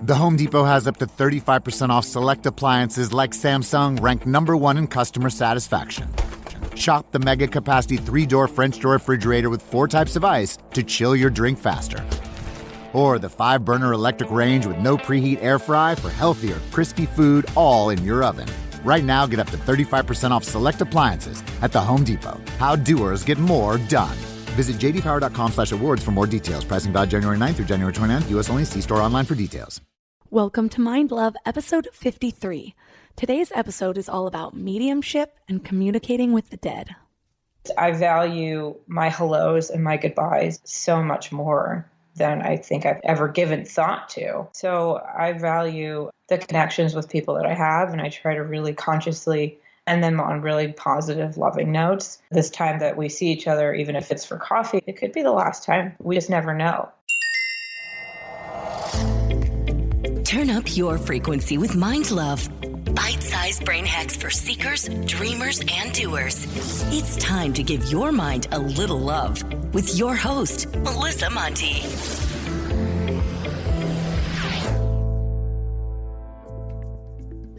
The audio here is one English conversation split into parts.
The Home Depot has up to 35% off select appliances like Samsung, ranked #1 in customer satisfaction. Shop the mega capacity 3-door French door refrigerator with 4 types of ice to chill your drink faster. Or the 5-burner electric range with no preheat air fry for healthier, crispy food all in your oven. Right now, get up to 35% off select appliances at the Home Depot. How doers get more done. Visit jdpower.com/awards for more details. Pricing valid January 9th through January 29th. U.S. only. See store online for details. Welcome to Mind Love, episode 53. Today's episode is all about mediumship and communicating with the dead. I value my hellos and my goodbyes so much more than I think I've ever given thought to. So I value the connections with people that I have, and I try to really consciously end them on really positive, loving notes. This time that we see each other, even if it's for coffee, it could be the last time. We just never know. Turn up your frequency with Mind Love. Bite-sized brain hacks for seekers, dreamers, and doers. It's time to give your mind a little love with your host, Melissa Monti.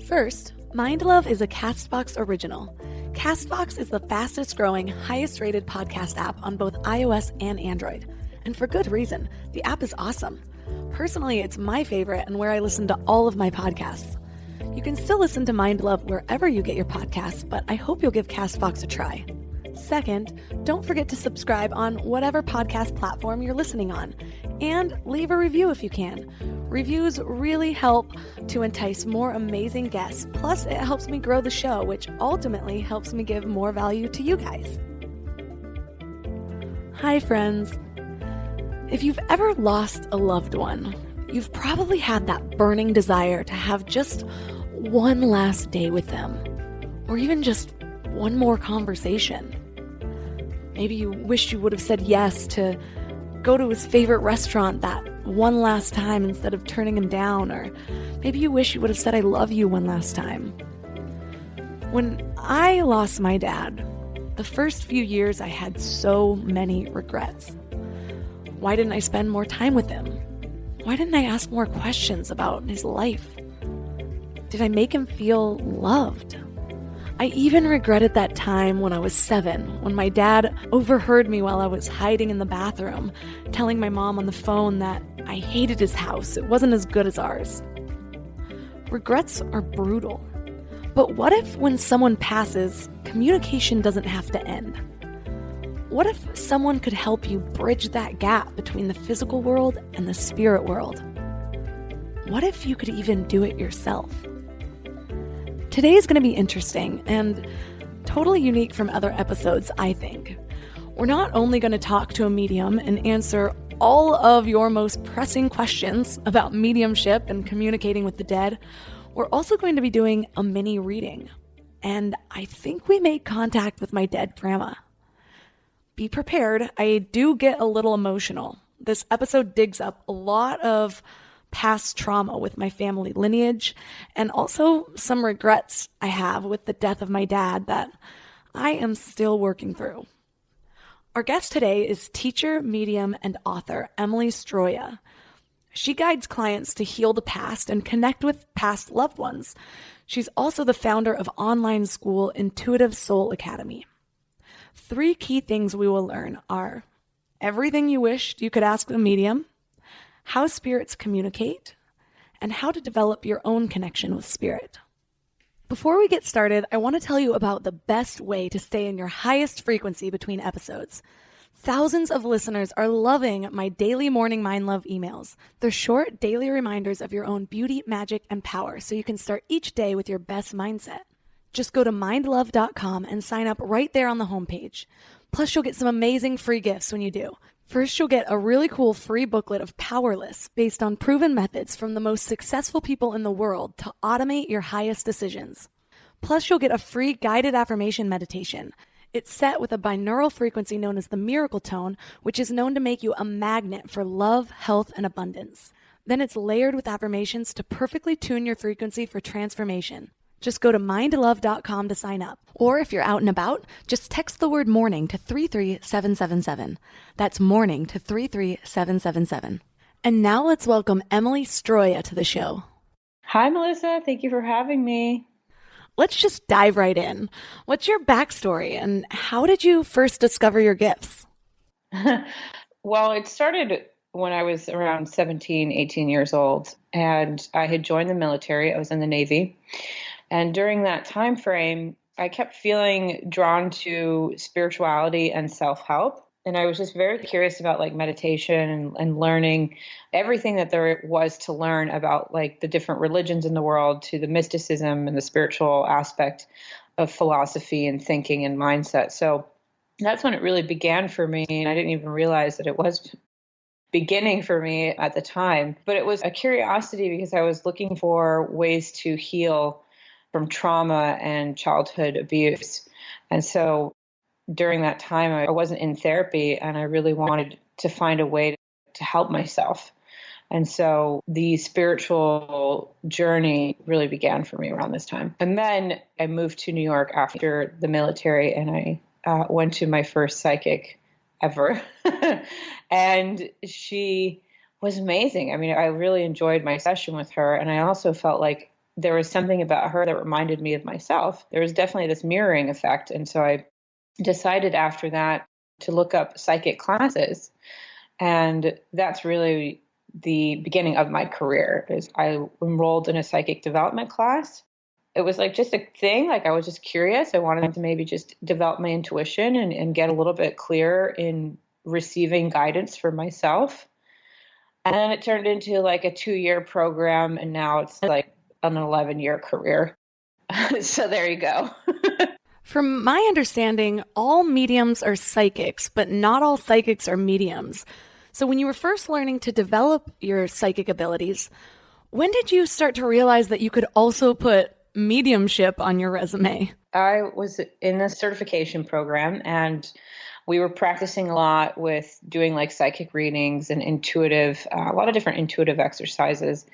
First, Mind Love is a CastBox original. CastBox is the fastest growing, highest rated podcast app on both iOS and Android. And for good reason. The app is awesome. Personally, it's my favorite and where I listen to all of my podcasts. You can still listen to Mind Love wherever you get your podcasts, but I hope you'll give CastBox a try. Second, don't forget to subscribe on whatever podcast platform you're listening on, and leave a review if you can. Reviews really help to entice more amazing guests, plus it helps me grow the show, which ultimately helps me give more value to you guys. Hi friends. If you've ever lost a loved one, you've probably had that burning desire to have just one last day with them, or even just one more conversation. Maybe you wish you would have said yes to go to his favorite restaurant that one last time instead of turning him down, or maybe you wish you would have said I love you one last time. When I lost my dad, the first few years I had so many regrets. Why didn't I spend more time with him? Why didn't I ask more questions about his life? Did I make him feel loved? I even regretted that time when I was 7, when my dad overheard me while I was hiding in the bathroom, telling my mom on the phone that I hated his house. It wasn't as good as ours. Regrets are brutal. But what if when someone passes, communication doesn't have to end? What if someone could help you bridge that gap between the physical world and the spirit world? What if you could even do it yourself? Today is going to be interesting and totally unique from other episodes, I think. We're not only going to talk to a medium and answer all of your most pressing questions about mediumship and communicating with the dead, we're also going to be doing a mini reading. And I think we made contact with my dead grandma. Be prepared, I do get a little emotional. This episode digs up a lot of past trauma with my family lineage, and also some regrets I have with the death of my dad that I am still working through. Our guest today is teacher, medium, and author Emily Stroia. She guides clients to heal the past and connect with past loved ones. She's also the founder of online school Intuitive Soul Academy. 3 key things we will learn are everything you wished you could ask a medium, how spirits communicate, and how to develop your own connection with spirit. Before we get started, I want to tell you about the best way to stay in your highest frequency between episodes. Thousands of listeners are loving my daily morning Mind Love emails. They're short daily reminders of your own beauty, magic, and power so you can start each day with your best mindset. Just go to mindlove.com and sign up right there on the homepage. Plus, you'll get some amazing free gifts when you do. First, you'll get a really cool free booklet of Powerless based on proven methods from the most successful people in the world to automate your highest decisions. Plus, you'll get a free guided affirmation meditation. It's set with a binaural frequency known as the miracle tone, which is known to make you a magnet for love, health, and abundance. Then it's layered with affirmations to perfectly tune your frequency for transformation. Just go to mindlove.com to sign up. Or if you're out and about, just text the word morning to 33777. That's morning to 33777. And now let's welcome Emily Stroia to the show. Hi, Melissa. Thank you for having me. Let's just dive right in. What's your backstory and how did you first discover your gifts? Well, it started when I was around 17, 18 years old, and I had joined the military. I was in the Navy. And during that time frame, I kept feeling drawn to spirituality and self-help. And I was just very curious about like meditation and learning everything that there was to learn about like the different religions in the world, to the mysticism and the spiritual aspect of philosophy and thinking and mindset. So that's when it really began for me. And I didn't even realize that it was beginning for me at the time. But it was a curiosity because I was looking for ways to heal from trauma and childhood abuse. And so during that time, I wasn't in therapy and I really wanted to find a way to help myself. And so the spiritual journey really began for me around this time. And then I moved to New York after the military and I went to my first psychic ever. And she was amazing. I mean, I really enjoyed my session with her. And I also felt like there was something about her that reminded me of myself. There was definitely this mirroring effect. And so I decided after that to look up psychic classes. And that's really the beginning of my career. Is I enrolled in a psychic development class. It was like just a thing. Like I was just curious. I wanted to maybe just develop my intuition and get a little bit clearer in receiving guidance for myself. And then it turned into like a 2-year program. And now it's like an 11-year career. So there you go. From my understanding, all mediums are psychics, but not all psychics are mediums. So when you were first learning to develop your psychic abilities, when did you start to realize that you could also put mediumship on your resume? I was in a certification program and we were practicing a lot with doing like psychic readings and intuitive, a lot of different intuitive exercises.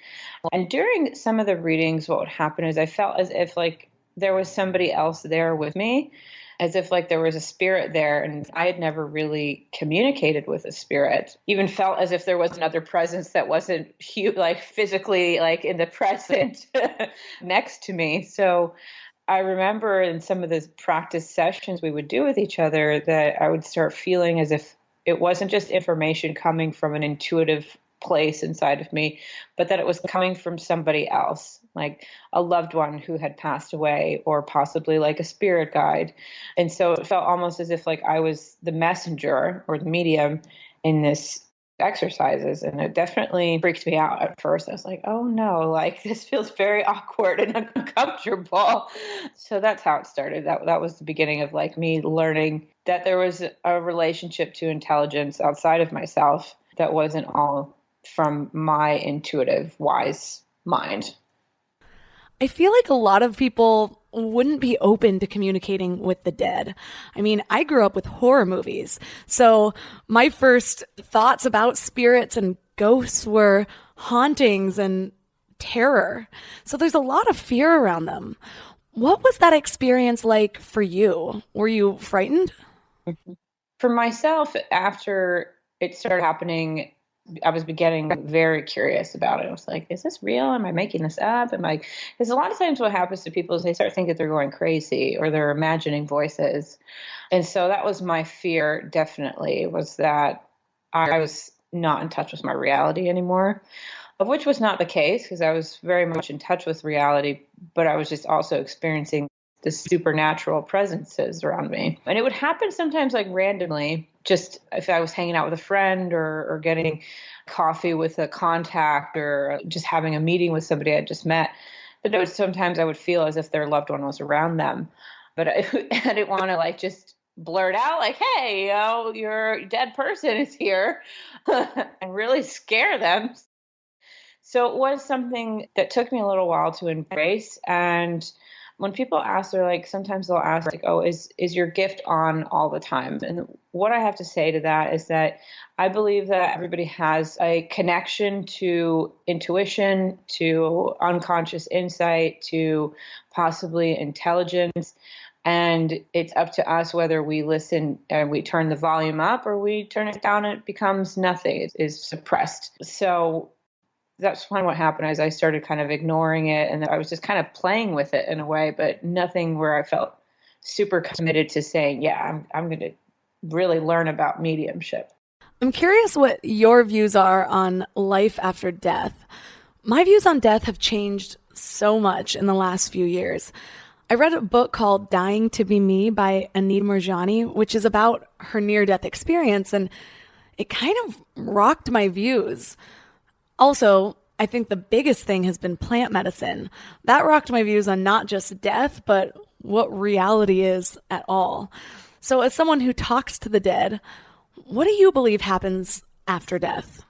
And during some of the readings, what would happen is I felt as if like there was somebody else there with me, as if like there was a spirit there. And I had never really communicated with a spirit, even felt as if there was another presence that wasn't like physically like in the present next to me. So I remember in some of the practice sessions we would do with each other that I would start feeling as if it wasn't just information coming from an intuitive place inside of me, but that it was coming from somebody else, like a loved one who had passed away or possibly like a spirit guide. And so it felt almost as if like I was the messenger or the medium in this exercises. And it definitely freaked me out at first. I was like, oh no, like this feels very awkward and uncomfortable. So that's how it started. That was the beginning of like me learning that there was a relationship to intelligence outside of myself that wasn't all from my intuitive, wise mind. I feel like a lot of people wouldn't be open to communicating with the dead. I mean, I grew up with horror movies, so my first thoughts about spirits and ghosts were hauntings and terror. So there's a lot of fear around them. What was that experience like for you? Were you frightened? For myself, after it started happening, I was getting very curious about it. I was like, is this real? Am I making this up? Because a lot of times what happens to people is they start thinking that they're going crazy or they're imagining voices. And so that was my fear, definitely, was that I was not in touch with my reality anymore, of which was not the case because I was very much in touch with reality, but I was just also experiencing the supernatural presences around me. And it would happen sometimes like randomly, just if I was hanging out with a friend or getting coffee with a contact or just having a meeting with somebody I just met. But sometimes I would feel as if their loved one was around them. But I didn't want to like just blurt out like, hey, your dead person is here and really scare them. So it was something that took me a little while to embrace. And when people ask, they're like, sometimes they'll ask like, oh, is your gift on all the time? And what I have to say to that is that I believe that everybody has a connection to intuition, to unconscious insight, to possibly intelligence. And it's up to us whether we listen and we turn the volume up or we turn it down and it becomes nothing. It is suppressed. So that's kind of what happened as I started kind of ignoring it. And I was just kind of playing with it in a way, but nothing where I felt super committed to saying, yeah, I'm going to really learn about mediumship. I'm curious what your views are on life after death. My views on death have changed so much in the last few years. I read a book called Dying to Be Me by Anita Moorjani, which is about her near-death experience, and it kind of rocked my views. Also, I think the biggest thing has been plant medicine. That rocked my views on not just death, but what reality is at all. So as someone who talks to the dead, what do you believe happens after death?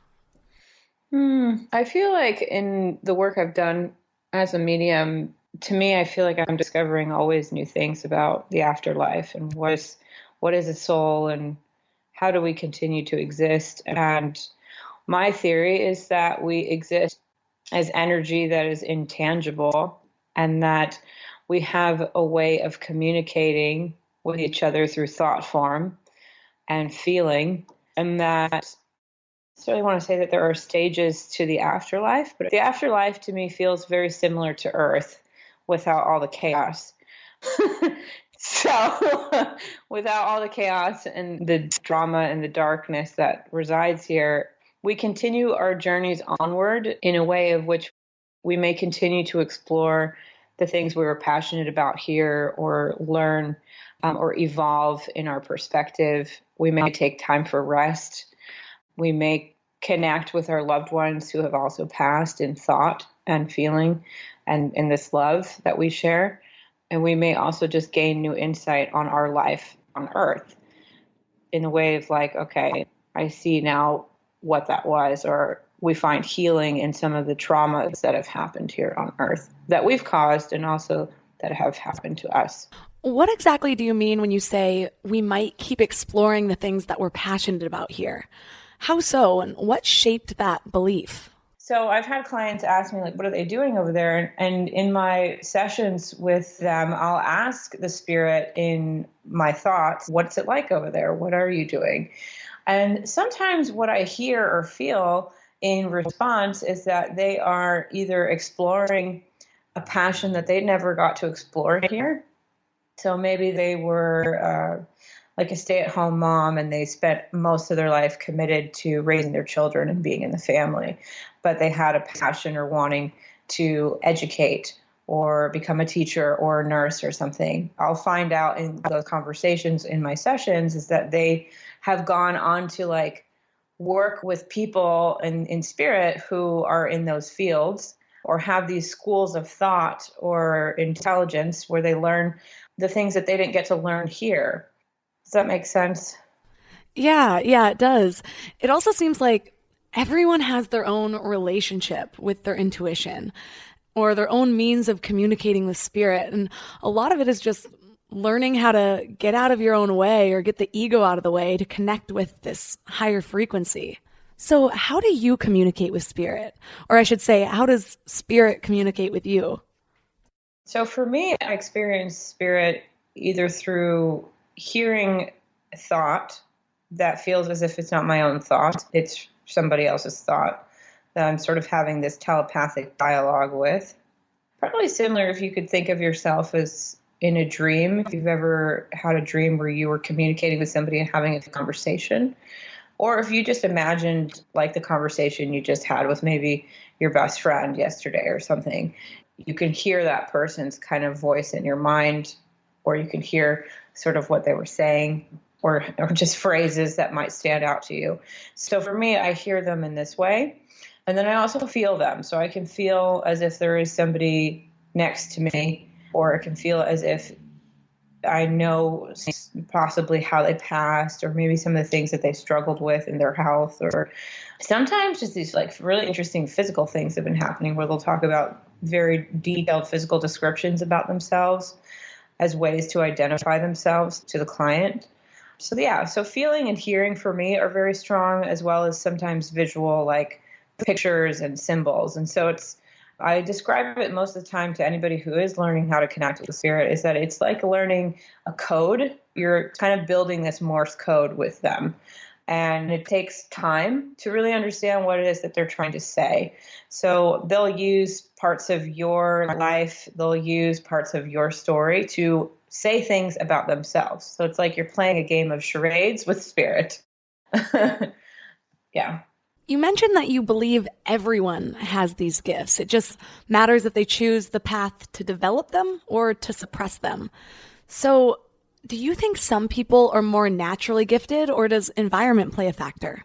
I feel like in the work I've done as a medium, to me, I feel like I'm discovering always new things about the afterlife and what is a soul and how do we continue to exist. And my theory is that we exist as energy that is intangible and that we have a way of communicating with each other through thought form and feeling, and that I certainly want to say that there are stages to the afterlife, but the afterlife to me feels very similar to Earth without all the chaos. So without all the chaos and the drama and the darkness that resides here, we continue our journeys onward in a way of which we may continue to explore the things we were passionate about here or learn or evolve in our perspective. We may take time for rest. We may connect with our loved ones who have also passed in thought and feeling and in this love that we share. And we may also just gain new insight on our life on Earth in a way of like, okay, I see now what that was, or we find healing in some of the traumas that have happened here on Earth that we've caused and also that have happened to us. What exactly do you mean when you say we might keep exploring the things that we're passionate about here? How so, and what shaped that belief? So I've had clients ask me, like, what are they doing over there? And in my sessions with them, I'll ask the spirit in my thoughts, what's it like over there? What are you doing? And sometimes what I hear or feel in response is that they are either exploring a passion that they never got to explore here. So maybe they were like a stay-at-home mom and they spent most of their life committed to raising their children and being in the family, but they had a passion or wanting to educate or become a teacher or a nurse or something. I'll find out in those conversations in my sessions is that they have gone on to like work with people in spirit who are in those fields or have these schools of thought or intelligence where they learn the things that they didn't get to learn here. Does that make sense? Yeah, it does. It also seems like everyone has their own relationship with their intuition or their own means of communicating with spirit. And a lot of it is just learning how to get out of your own way or get the ego out of the way to connect with this higher frequency. So how do you communicate with spirit? Or I should say, how does spirit communicate with you? So for me, I experience spirit either through hearing thought that feels as if it's not my own thought, it's somebody else's thought that I'm sort of having this telepathic dialogue with. Probably similar if you could think of yourself as in a dream, if you've ever had a dream where you were communicating with somebody and having a conversation, or if you just imagined like the conversation you just had with maybe your best friend yesterday or something. You can hear that person's kind of voice in your mind, or you can hear sort of what they were saying, or just phrases that might stand out to you. So for me, I hear them in this way. And then I also feel them. So I can feel as if there is somebody next to me, or it can feel as if I know possibly how they passed, or maybe some of the things that they struggled with in their health, or sometimes just these like really interesting physical things have been happening where they'll talk about very detailed physical descriptions about themselves as ways to identify themselves to the client. So yeah, so feeling and hearing for me are very strong, as well as sometimes visual, like pictures and symbols. And so I describe it most of the time to anybody who is learning how to connect with the spirit is that it's like learning a code. You're kind of building this Morse code with them. And it takes time to really understand what it is that they're trying to say. So they'll use parts of your life, they'll use parts of your story to say things about themselves. So it's like you're playing a game of charades with spirit. Yeah. You mentioned that you believe everyone has these gifts. It just matters if they choose the path to develop them or to suppress them. So, do you think some people are more naturally gifted, or does environment play a factor?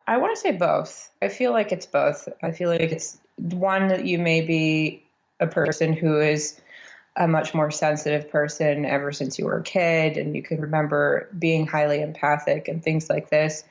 I want to say both. I feel like it's both. I feel like it's one that you may be a person who is a much more sensitive person ever since you were a kid, and you can remember being highly empathic and things like this.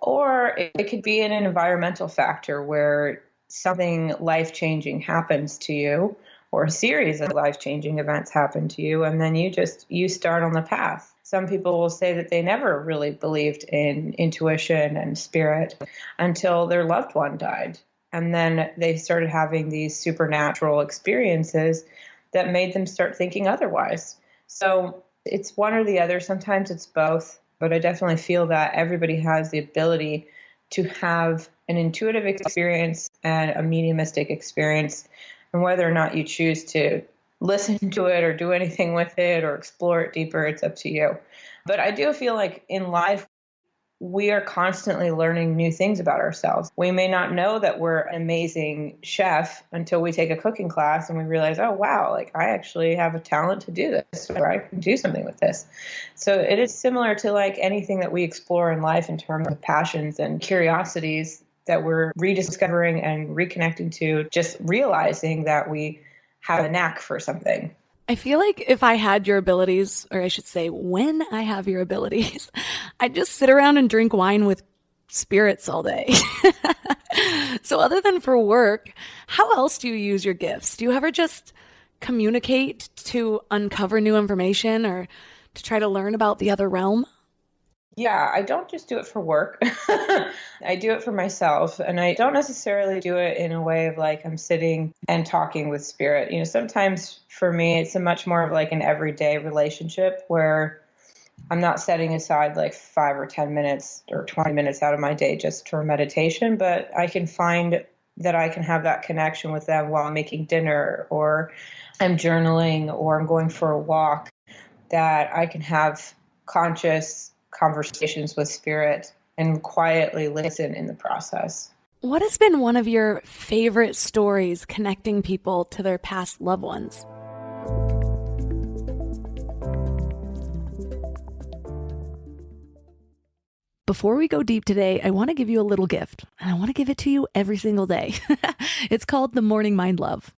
Or it could be an environmental factor where something life-changing happens to you, or a series of life-changing events happen to you, and then you start on the path. Some people will say that they never really believed in intuition and spirit until their loved one died. And then they started having these supernatural experiences that made them start thinking otherwise. So it's one or the other. Sometimes it's both. But I definitely feel that everybody has the ability to have an intuitive experience and a mediumistic experience. And whether or not you choose to listen to it or do anything with it or explore it deeper, it's up to you. But I do feel like in life, we are constantly learning new things about ourselves. We may not know that we're an amazing chef until we take a cooking class and we realize, oh, wow, like I actually have a talent to do this, or I can do something with this. So it is similar to like anything that we explore in life in terms of passions and curiosities that we're rediscovering and reconnecting to, just realizing that we have a knack for something. I feel like if I had your abilities, or I should say, when I have your abilities, I'd just sit around and drink wine with spirits all day. So other than for work, how else do you use your gifts? Do you ever just communicate to uncover new information or to try to learn about the other realm? Yeah, I don't just do it for work. I do it for myself. And I don't necessarily do it in a way of like I'm sitting and talking with spirit. You know, sometimes for me, it's a much more of like an everyday relationship where I'm not setting aside like 5 or 10 minutes or 20 minutes out of my day just for meditation, but I can find that I can have that connection with them while I'm making dinner, or I'm journaling, or I'm going for a walk, that I can have conscious conversations with spirit and quietly listen in the process. What has been one of your favorite stories connecting people to their past loved ones? Before we go deep today, I want to give you a little gift, and I want to give it to you every single day. It's called the Morning Mind Love.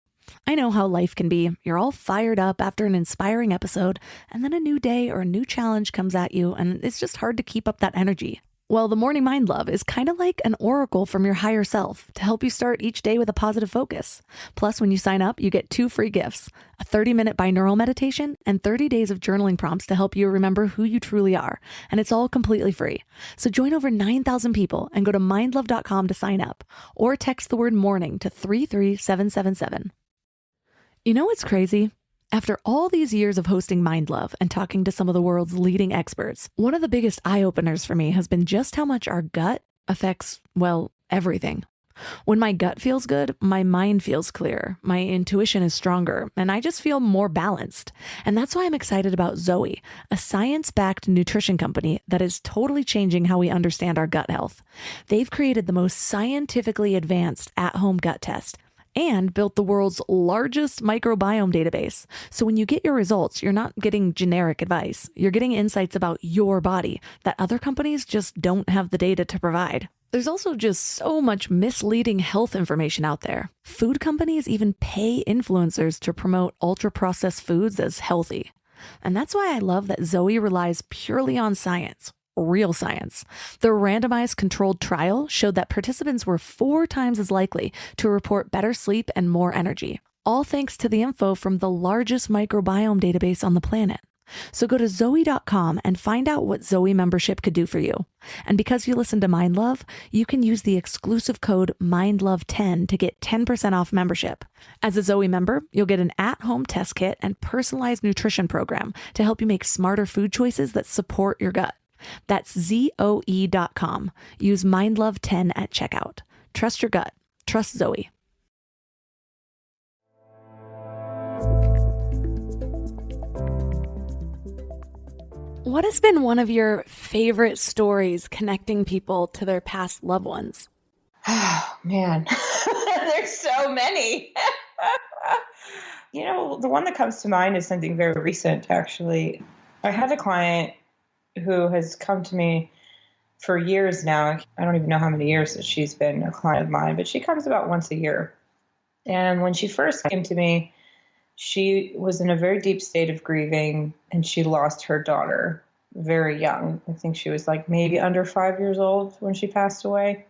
I know how life can be. You're all fired up after an inspiring episode, and then a new day or a new challenge comes at you, and it's just hard to keep up that energy. Well, the Morning Mind Love is kind of like an oracle from your higher self to help you start each day with a positive focus. Plus, when you sign up, you get 2 free gifts, a 30-minute binaural meditation and 30 days of journaling prompts to help you remember who you truly are. And it's all completely free. So join over 9,000 people and go to mindlove.com to sign up, or text the word morning to 33777. You know what's crazy? After all these years of hosting Mind Love and talking to some of the world's leading experts, one of the biggest eye-openers for me has been just how much our gut affects, well, everything. When my gut feels good, my mind feels clearer, my intuition is stronger, and I just feel more balanced. And that's why I'm excited about Zoe, a science-backed nutrition company that is totally changing how we understand our gut health. They've created the most scientifically advanced at-home gut test and built the world's largest microbiome database. So when you get your results, you're not getting generic advice. You're getting insights about your body that other companies just don't have the data to provide. There's also just so much misleading health information out there. Food companies even pay influencers to promote ultra-processed foods as healthy. And that's why I love that Zoe relies purely on science. Real science. The randomized controlled trial showed that participants were 4 times as likely to report better sleep and more energy, all thanks to the info from the largest microbiome database on the planet. So go to Zoe.com and find out what Zoe membership could do for you. And because you listen to Mind Love, you can use the exclusive code MindLove10 to get 10% off membership. As a Zoe member, you'll get an at-home test kit and personalized nutrition program to help you make smarter food choices that support your gut. That's Zoe.com. Use MindLove10 at checkout. Trust your gut. Trust Zoe. What has been one of your favorite stories connecting people to their past loved ones? Oh, man, there's so many. The one that comes to mind is something very recent, actually. I had a client who has come to me for years now. I don't even know how many years that she's been a client of mine, but she comes about once a year. And when she first came to me, she was in a very deep state of grieving, and she lost her daughter very young. I think she was like maybe under 5 years old when she passed away.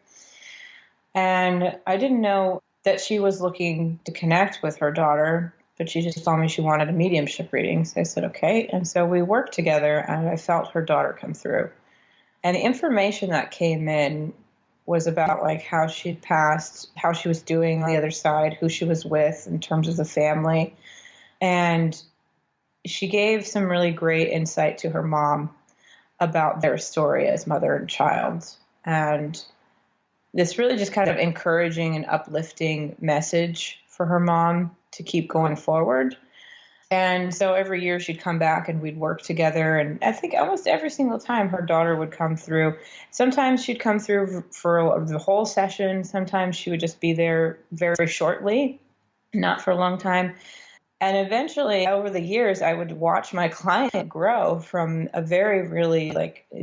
And I didn't know that she was looking to connect with her daughter, but she just told me she wanted a mediumship reading. So I said, okay. And so we worked together, and I felt her daughter come through. And the information that came in was about like how she'd passed, how she was doing on the other side, who she was with in terms of the family. And she gave some really great insight to her mom about their story as mother and child. And this really just kind of encouraging and uplifting message for her mom to keep going forward. And so every year she'd come back and we'd work together. And I think almost every single time her daughter would come through. Sometimes she'd come through for the whole session. Sometimes she would just be there very shortly, not for a long time. And eventually, over the years, I would watch my client grow from a very, really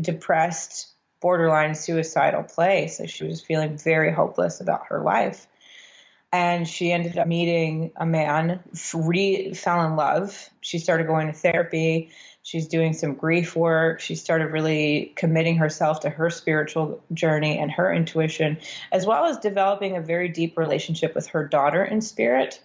depressed, borderline suicidal place. So she was feeling very hopeless about her life. And she ended up meeting a man, fell in love. She started going to therapy. She's doing some grief work. She started really committing herself to her spiritual journey and her intuition, as well as developing a very deep relationship with her daughter in spirit.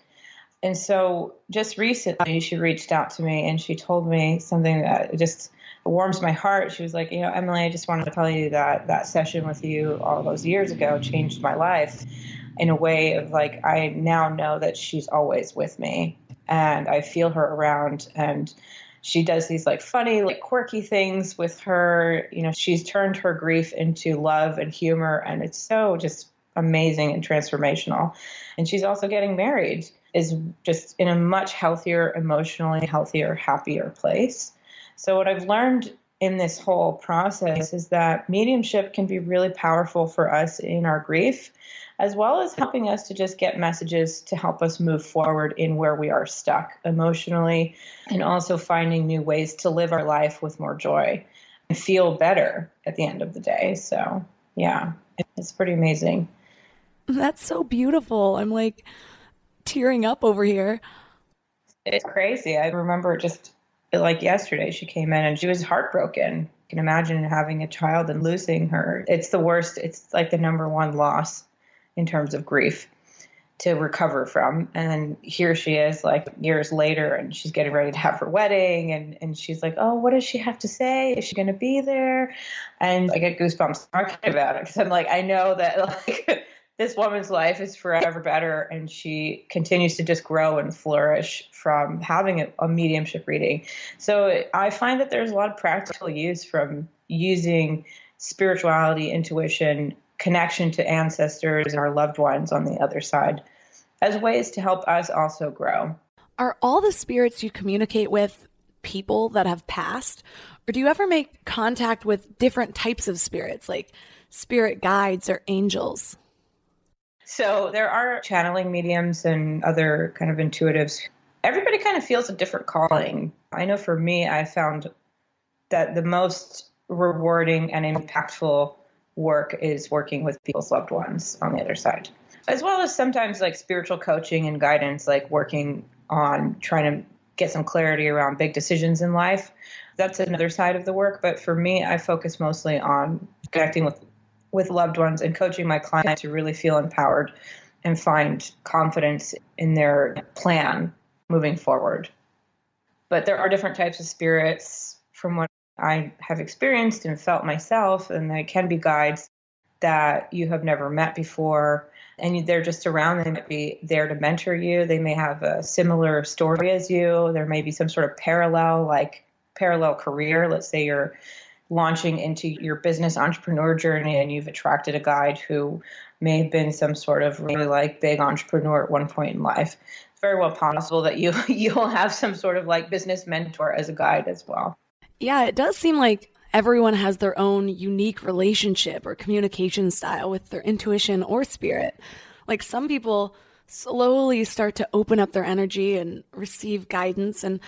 And so just recently, she reached out to me and she told me something that just warms my heart. She was like, Emily, I just wanted to tell you that session with you all those years ago changed my life in a way of I now know that she's always with me and I feel her around. And she does these funny, quirky things with her. She's turned her grief into love and humor. And it's so just amazing and transformational. And she's also getting married, is just in a much healthier, emotionally healthier, happier place. So what I've learned in this whole process is that mediumship can be really powerful for us in our grief, as well as helping us to just get messages to help us move forward in where we are stuck emotionally, and also finding new ways to live our life with more joy and feel better at the end of the day. So yeah, it's pretty amazing. That's so beautiful. I'm tearing up over here. It's crazy. I remember just yesterday she came in and she was heartbroken. You can imagine having a child and losing her. It's the worst. It's the number one loss in terms of grief to recover from. And here she is years later and she's getting ready to have her wedding. And she's like, oh, what does she have to say? Is she going to be there? And I get goosebumps talking about it because I'm I know that this woman's life is forever better, and she continues to just grow and flourish from having a mediumship reading. So I find that there's a lot of practical use from using spirituality, intuition, connection to ancestors and our loved ones on the other side as ways to help us also grow. Are all the spirits you communicate with people that have passed, or do you ever make contact with different types of spirits, like spirit guides or angels? So there are channeling mediums and other kind of intuitives. Everybody kind of feels a different calling. I know for me, I found that the most rewarding and impactful work is working with people's loved ones on the other side, as well as sometimes spiritual coaching and guidance, working on trying to get some clarity around big decisions in life. That's another side of the work. But for me, I focus mostly on connecting with loved ones and coaching my clients to really feel empowered and find confidence in their plan moving forward. But there are different types of spirits from what I have experienced and felt myself, and they can be guides that you have never met before, and they're just around. They might be there to mentor you. They may have a similar story as you. There may be some sort of parallel career. Let's say you're launching into your business entrepreneur journey and you've attracted a guide who may have been some sort of really big entrepreneur at one point in life. It's very well possible that you'll have some sort of business mentor as a guide as well. Yeah, it does seem like everyone has their own unique relationship or communication style with their intuition or spirit. Like some people slowly start to open up their energy and receive guidance, and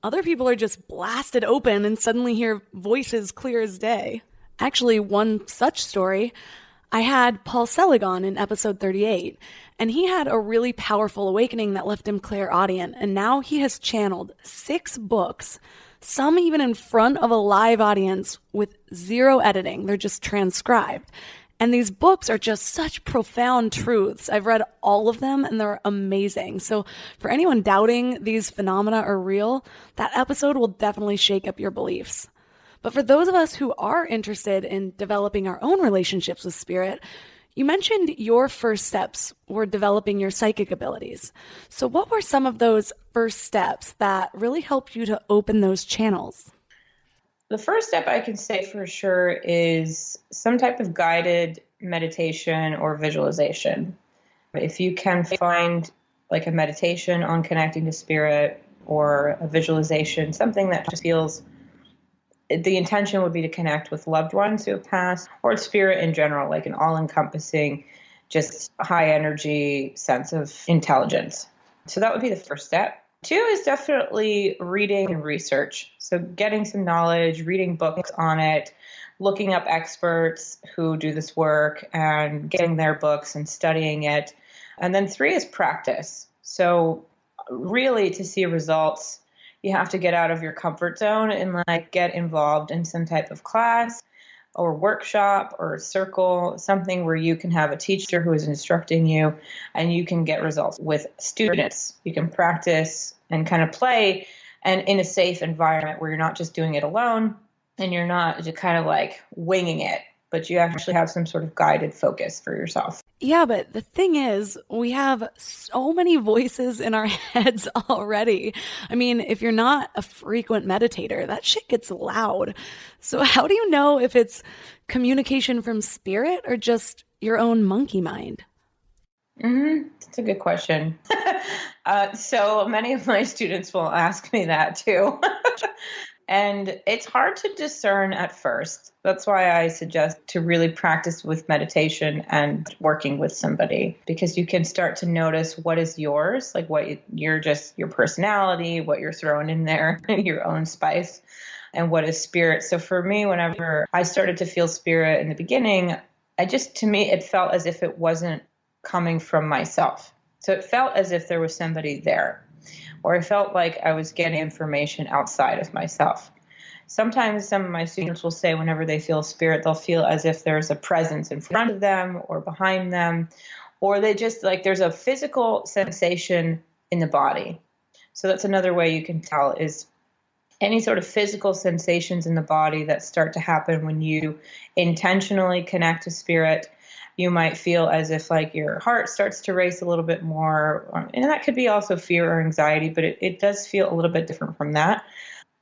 other people are just blasted open and suddenly hear voices clear as day. Actually, one such story, I had Paul Selig on in episode 38, and he had a really powerful awakening that left him clairaudient, and now he has channeled 6 books, some even in front of a live audience with 0 editing. They're just transcribed. And these books are just such profound truths. I've read all of them and they're amazing. So for anyone doubting these phenomena are real, that episode will definitely shake up your beliefs. But for those of us who are interested in developing our own relationships with spirit, you mentioned your first steps were developing your psychic abilities. So what were some of those first steps that really helped you to open those channels? The first step I can say for sure is some type of guided meditation or visualization. If you can find a meditation on connecting to spirit or a visualization, something that just feels, the intention would be to connect with loved ones who have passed or spirit in general, like an all-encompassing, just high energy sense of intelligence. So that would be the first step. 2 is definitely reading and research. So getting some knowledge, reading books on it, looking up experts who do this work and getting their books and studying it. And then 3 is practice. So really to see results, you have to get out of your comfort zone and get involved in some type of class or workshop or a circle, something where you can have a teacher who is instructing you and you can get results with students. You can practice and kind of play and in a safe environment where you're not just doing it alone and you're not just kind of winging it, but you actually have some sort of guided focus for yourself. Yeah, but the thing is, we have so many voices in our heads already. I mean, if you're not a frequent meditator, that shit gets loud. So how do you know if it's communication from spirit or just your own monkey mind? That's a good question. So many of my students will ask me that too. And it's hard to discern at first. That's why I suggest to really practice with meditation and working with somebody, because you can start to notice what is yours, your personality, what you're throwing in there, your own spice, and what is spirit. So for me, whenever I started to feel spirit in the beginning, to me, it felt as if it wasn't coming from myself. So it felt as if there was somebody there. Or I felt like I was getting information outside of myself. Sometimes some of my students will say whenever they feel spirit, they'll feel as if there's a presence in front of them or behind them, or they just there's a physical sensation in the body. So that's another way you can tell is any sort of physical sensations in the body that start to happen when you intentionally connect to spirit. You might feel as if your heart starts to race a little bit more, and that could be also fear or anxiety, but it does feel a little bit different from that.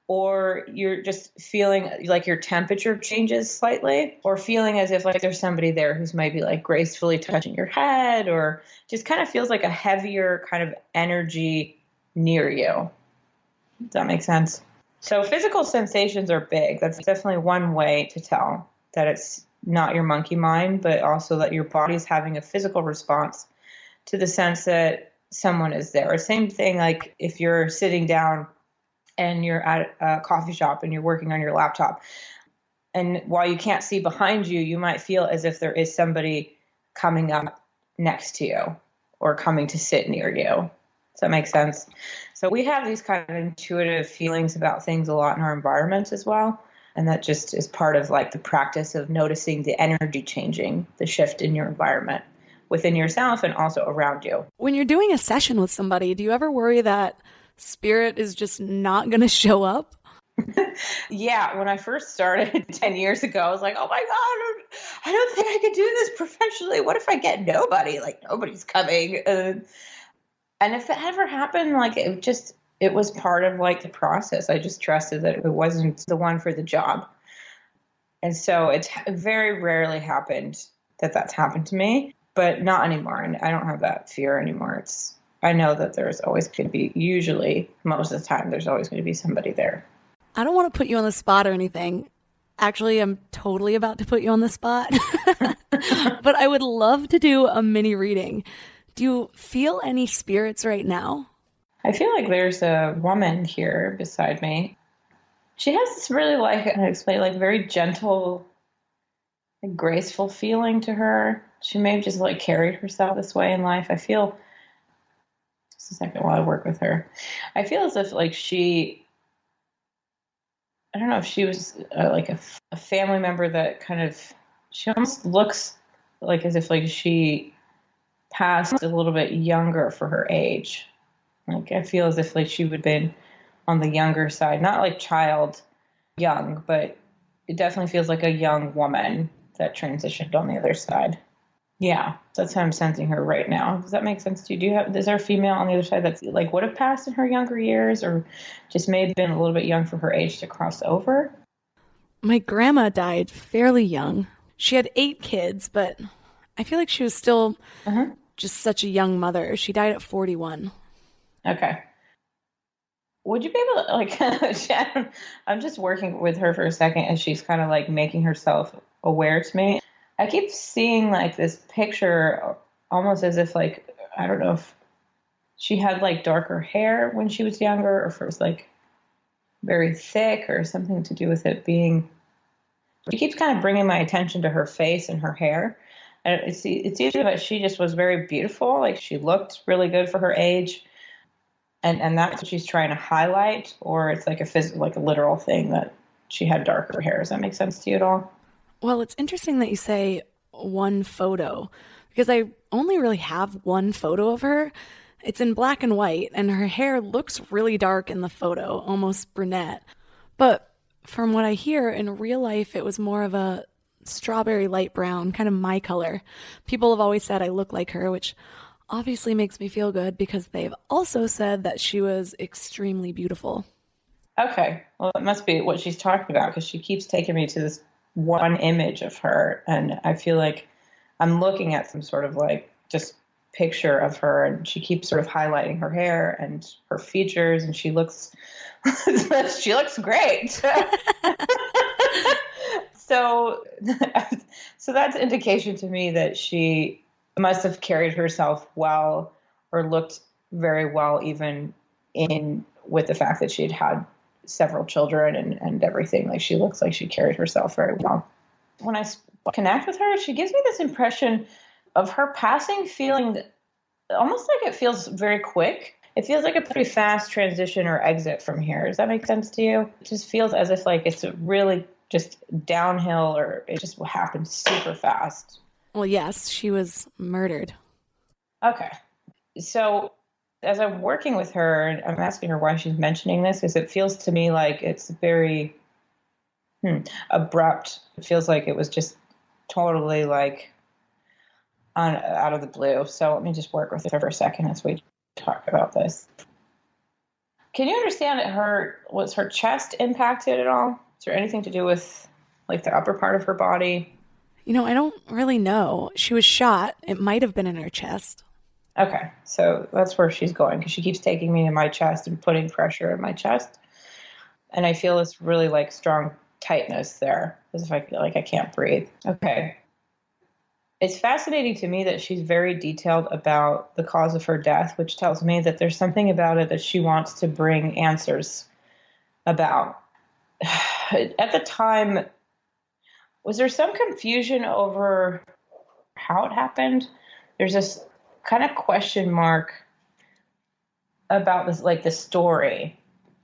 Or you're just feeling your temperature changes slightly, or feeling as if there's somebody there who's maybe gracefully touching your head, or just kind of feels like a heavier kind of energy near you. Does that make sense? So physical sensations are big. That's definitely one way to tell that it's not your monkey mind, but also that your body's having a physical response to the sense that someone is there. Or same thing, if you're sitting down and you're at a coffee shop and you're working on your laptop, and while you can't see behind you, you might feel as if there is somebody coming up next to you or coming to sit near you. Does that make sense? So we have these kind of intuitive feelings about things a lot in our environment as well. And that just is part of the practice of noticing the energy changing, the shift in your environment within yourself and also around you. When you're doing a session with somebody, do you ever worry that spirit is just not going to show up? Yeah, when I first started 10 years ago, I was like, oh my God, I don't think I could do this professionally. What if I get nobody? Like, nobody's coming. And if that ever happened, like, it was part of like the process. I just trusted that it wasn't the one for the job. And so it's very rarely happened that that's happened to me, but not anymore. And I don't have that fear anymore. I know that there's always going to be, usually, most of the time, there's always going to be somebody there. I don't want to put you on the spot or anything. Actually, I'm totally about to put you on the spot. But I would love to do a mini reading. Do you feel any spirits right now? I feel like there's a woman here beside me. She has this really, like, I explain, like, very gentle, like, graceful feeling to her. She may have just, like, carried herself this way in life. I feel, just a second while I work with her, I feel as if, like, I don't know if she was, like, a family member that kind of, she almost looks like as if, like, she passed a little bit younger for her age. Like, I feel as if, like, she would have been on the younger side, not like child young, but it definitely feels like a young woman that transitioned on the other side. Yeah, that's how I'm sensing her right now. Does that make sense to you? Is there a female on the other side that's like would have passed in her younger years, or just may have been a little bit young for her age to cross over? My grandma died fairly young. She had 8 kids, but I feel like she was still just such a young mother. She died at 41. Okay. Would you be able to, like, I'm just working with her for a second as she's kind of like making herself aware to me. I keep seeing like this picture almost as if, like, I don't know if she had like darker hair when she was younger, or if it was like very thick or something to do with it being, she keeps kind of bringing my attention to her face and her hair. And it's either that she just was very beautiful, like she looked really good for her age, and that's what she's trying to highlight, or it's like like a literal thing that she had darker hair. Does that make sense to you at all? Well, it's interesting that you say one photo, because I only really have one photo of her. It's in black and white, and her hair looks really dark in the photo, almost brunette. But from what I hear, in real life, it was more of a strawberry light brown, kind of my color. People have always said I look like her, which obviously makes me feel good because they've also said that she was extremely beautiful. Okay. Well, it must be what she's talking about, because she keeps taking me to this one image of her, and I feel like I'm looking at some sort of like just picture of her, and she keeps sort of highlighting her hair and her features, and she looks great. So that's indication to me that she must have carried herself well, or looked very well, even with the fact that she'd had several children and everything. Like, she looks like she carried herself very well. When I connect with her, she gives me this impression of her passing feeling almost like it feels very quick. It feels like a pretty fast transition or exit from here. Does that make sense to you? It just feels as if like it's really just downhill, or it just happened super fast. Well, yes, she was murdered. Okay. So as I'm working with her, and I'm asking her why she's mentioning this, because it feels to me like it's very abrupt. It feels like it was just totally like out of the blue. So let me just work with her for a second as we talk about this. Can you understand was her chest impacted at all? Is there anything to do with like the upper part of her body? You know, I don't really know. She was shot. It might have been in her chest. Okay, so that's where she's going, because she keeps taking me to my chest and putting pressure in my chest. And I feel this really like strong tightness there, as if I feel like I can't breathe. Okay. It's fascinating to me that she's very detailed about the cause of her death, which tells me that there's something about it that she wants to bring answers about. At the time, was there some confusion over how it happened? There's this kind of question mark about this, like the story.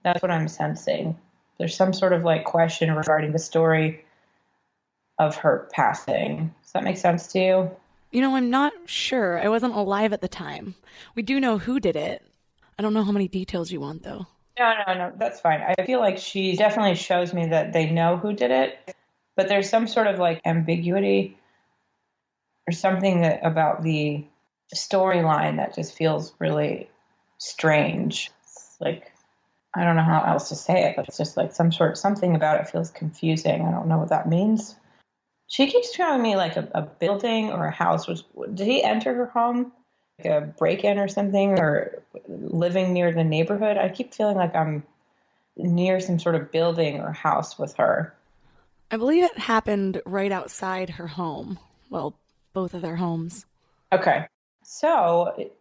That's what I'm sensing. There's some sort of like question regarding the story of her passing. Does that make sense to you? You know, I'm not sure. I wasn't alive at the time. We do know who did it. I don't know how many details you want, though. No, that's fine. I feel like she definitely shows me that they know who did it, but there's some sort of like ambiguity or something about the storyline that just feels really strange. It's like, I don't know how else to say it, but it's just like something about it feels confusing. I don't know what that means. She keeps showing me like a building or a house. Did he enter her home? Like a break-in or something, or living near the neighborhood? I keep feeling like I'm near some sort of building or house with her. I believe it happened right outside her home. Well, both of their homes. Okay. So,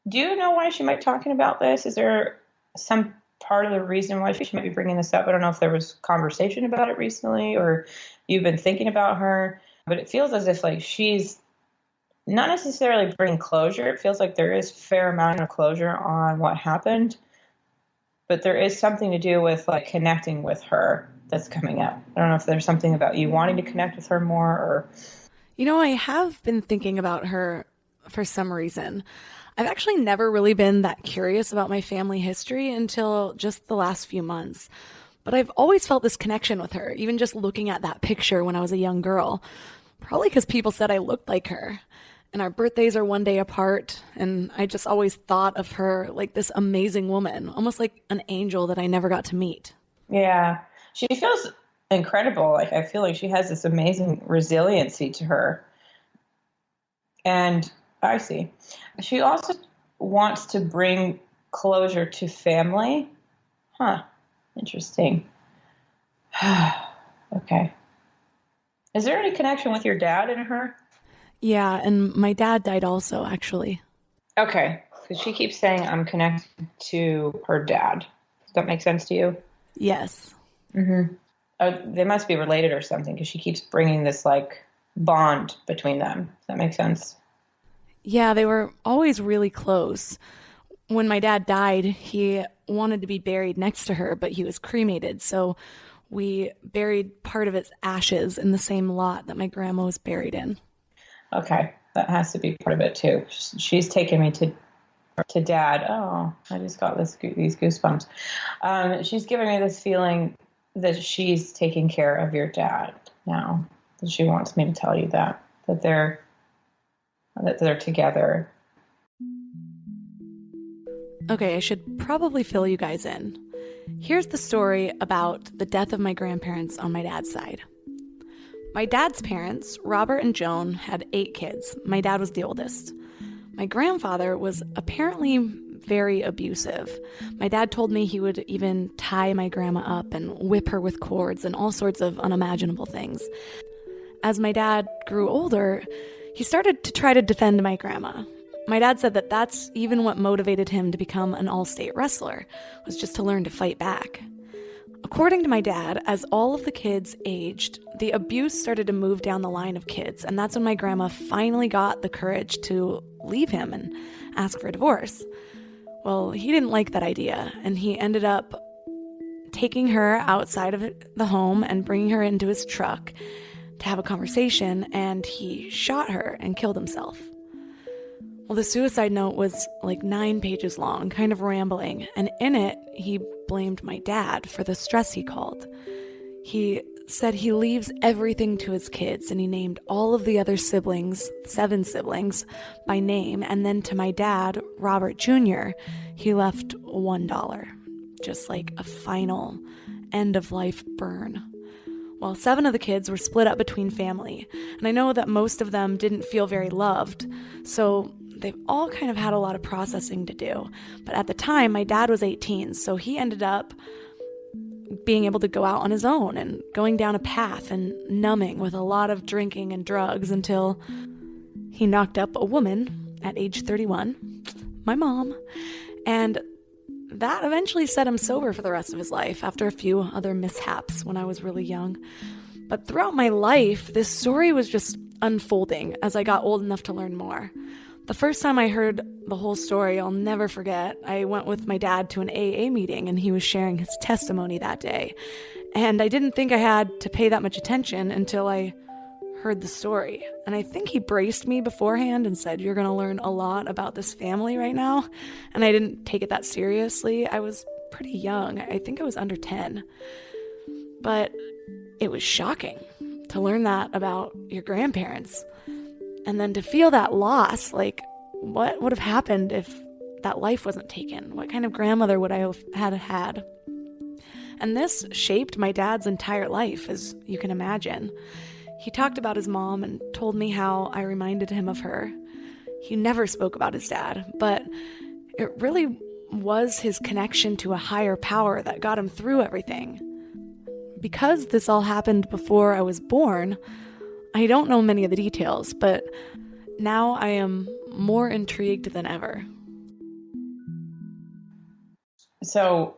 do you know why she might be talking about this? Is there some part of the reason why she might be bringing this up? I don't know if there was conversation about it recently or you've been thinking about her, but it feels as if like she's not necessarily bringing closure. It feels like there is a fair amount of closure on what happened, but there is something to do with like connecting with her that's coming up. I don't know if there's something about you wanting to connect with her more or... I have been thinking about her for some reason. I've actually never really been that curious about my family history until just the last few months. But I've always felt this connection with her, even just looking at that picture when I was a young girl. Probably because people said I looked like her. And our birthdays are one day apart. And I just always thought of her like this amazing woman, almost like an angel that I never got to meet. Yeah, she feels incredible. Like I feel like she has this amazing resiliency to her. And I see. She also wants to bring closure to family. Huh. Interesting. Okay. Is there any connection with your dad and her? Yeah, and my dad died also, actually. Okay. Because she keeps saying I'm connected to her dad. Does that make sense to you? Yes. Mm-hmm. They must be related or something because she keeps bringing this like bond between them. Does that make sense? Yeah, they were always really close. When my dad died, he wanted to be buried next to her, but he was cremated. So we buried part of his ashes in the same lot that my grandma was buried in. Okay. That has to be part of it too. She's taken me to dad. Oh, I just got these goosebumps. She's giving me this feeling that she's taking care of your dad now. That she wants me to tell you that they're together. Okay, I should probably fill you guys in. Here's the story about the death of my grandparents on my dad's side. My dad's parents, Robert and Joan, had 8 kids. My dad was the oldest. My grandfather was apparently very abusive. My dad told me he would even tie my grandma up and whip her with cords and all sorts of unimaginable things. As my dad grew older, he started to try to defend my grandma. My dad said that that's even what motivated him to become an all-state wrestler, was just to learn to fight back. According to my dad, as all of the kids aged, the abuse started to move down the line of kids, and that's when my grandma finally got the courage to leave him and ask for a divorce. Well, he didn't like that idea, and he ended up taking her outside of the home and bringing her into his truck to have a conversation, and he shot her and killed himself. Well, the suicide note was like 9 pages long, kind of rambling, and in it, he blamed my dad for the stress he called. He said he leaves everything to his kids, and he named all of the other siblings, 7 siblings, by name, and then to my dad, Robert Jr., he left $1, just like a final end-of-life burn. Well, 7 of the kids were split up between family, and I know that most of them didn't feel very loved, so they've all kind of had a lot of processing to do. But at the time, my dad was 18, so he ended up being able to go out on his own and going down a path and numbing with a lot of drinking and drugs until he knocked up a woman at age 31, my mom, and that eventually set him sober for the rest of his life after a few other mishaps when I was really young. But throughout my life, this story was just unfolding as I got old enough to learn more. The first time I heard the whole story, I'll never forget. I went with my dad to an AA meeting, and he was sharing his testimony that day. And I didn't think I had to pay that much attention until I heard the story. And I think he braced me beforehand and said, "You're going to learn a lot about this family right now." And I didn't take it that seriously. I was pretty young. I think I was under 10. But it was shocking to learn that about your grandparents. And then to feel that loss, like, what would have happened if that life wasn't taken? What kind of grandmother would I have had? And this shaped my dad's entire life, as you can imagine. He talked about his mom and told me how I reminded him of her. He never spoke about his dad, but it really was his connection to a higher power that got him through everything. Because this all happened before I was born, I don't know many of the details, but now I am more intrigued than ever. So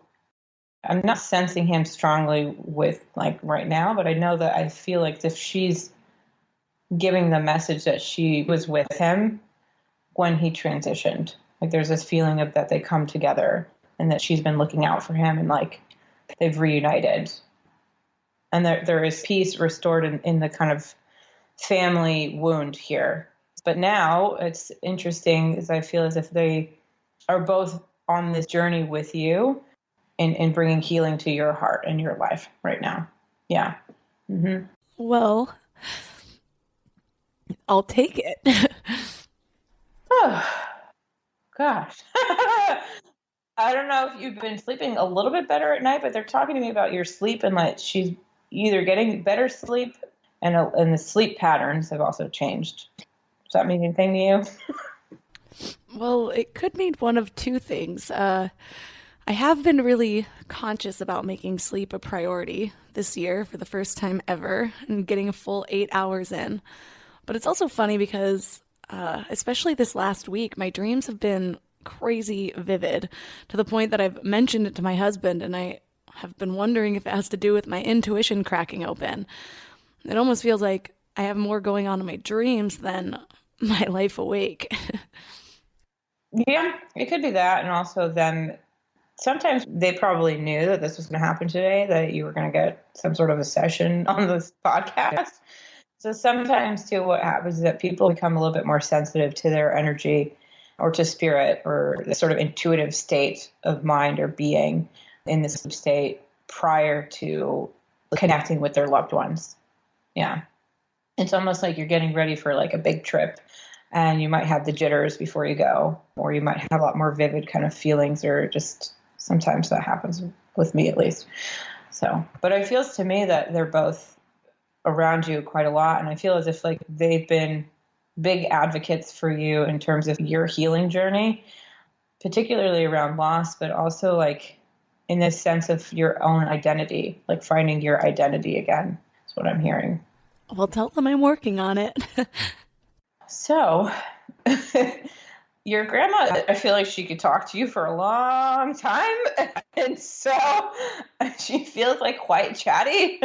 I'm not sensing him strongly with like right now, but I know that I feel like if she's giving the message that she was with him when he transitioned, like there's this feeling of that they come together and that she's been looking out for him and like they've reunited. And there is peace restored in the kind of family wound here. But now it's interesting as I feel as if they are both on this journey with you in bringing healing to your heart and your life right now. Yeah. Mm-hmm. Well, I'll take it. Oh, gosh. I don't know if you've been sleeping a little bit better at night, but they're talking to me about your sleep and like she's either getting better sleep and the sleep patterns have also changed. Does that mean anything to you? Well, it could mean one of two things. I have been really conscious about making sleep a priority this year for the first time ever and getting a full 8 hours in. But it's also funny because, especially this last week, my dreams have been crazy vivid to the point that I've mentioned it to my husband, and I have been wondering if it has to do with my intuition cracking open. It almost feels like I have more going on in my dreams than my life awake. Yeah, it could be that. And also them, sometimes they probably knew that this was going to happen today, that you were going to get some sort of a session on this podcast. So sometimes too, what happens is that people become a little bit more sensitive to their energy or to spirit or the sort of intuitive state of mind or being in this state prior to connecting with their loved ones. Yeah. It's almost like you're getting ready for like a big trip and you might have the jitters before you go, or you might have a lot more vivid kind of feelings, or just sometimes that happens with me at least. So, but it feels to me that they're both around you quite a lot. And I feel as if like they've been big advocates for you in terms of your healing journey, particularly around loss, but also like in this sense of your own identity, like finding your identity again. That's what I'm hearing. Well, tell them I'm working on it. So your grandma, I feel like she could talk to you for a long time. And so she feels like quite chatty.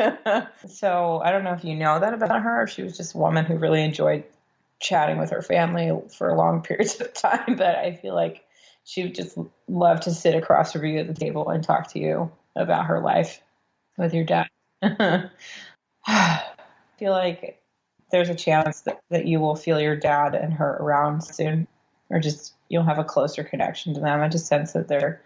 So I don't know if you know that about her, or she was just a woman who really enjoyed chatting with her family for long periods of time. But I feel like she would just love to sit across from you at the table and talk to you about her life with your dad. I feel like there's a chance that you will feel your dad and her around soon, or just you'll have a closer connection to them. I just sense that they're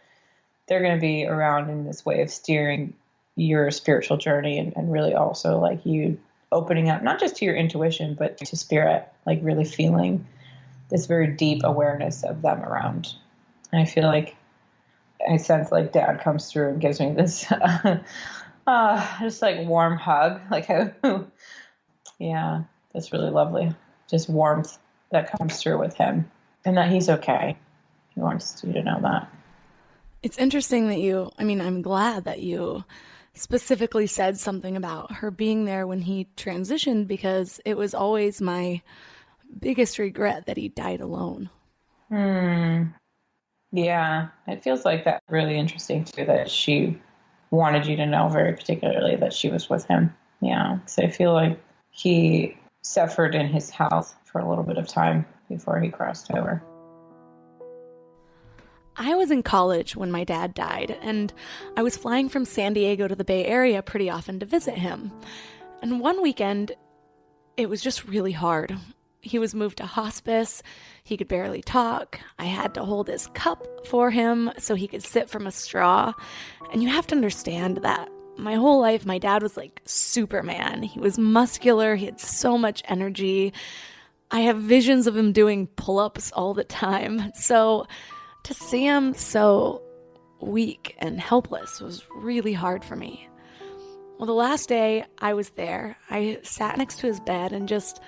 going to be around in this way of steering your spiritual journey and really also like you opening up, not just to your intuition, but to spirit, like really feeling this very deep awareness of them around. And I feel like I sense like dad comes through and gives me this just like warm hug, like yeah, that's really lovely. Just warmth that comes through with him, and that he's okay. He wants you to know that. It's interesting that I'm glad that you specifically said something about her being there when he transitioned, because it was always my biggest regret that he died alone. Yeah, it feels like that really interesting too, that she wanted you to know very particularly that she was with him. Yeah, so I feel like he suffered in his health for a little bit of time before he crossed over. I was in college when my dad died, and I was flying from San Diego to the Bay Area pretty often to visit him. And one weekend, it was just really hard. He was moved to hospice. He could barely talk. I had to hold his cup for him so he could sip from a straw. And you have to understand that my whole life, my dad was like Superman. He was muscular. He had so much energy. I have visions of him doing pull-ups all the time. So to see him so weak and helpless was really hard for me. Well, the last day I was there, I sat next to his bed and just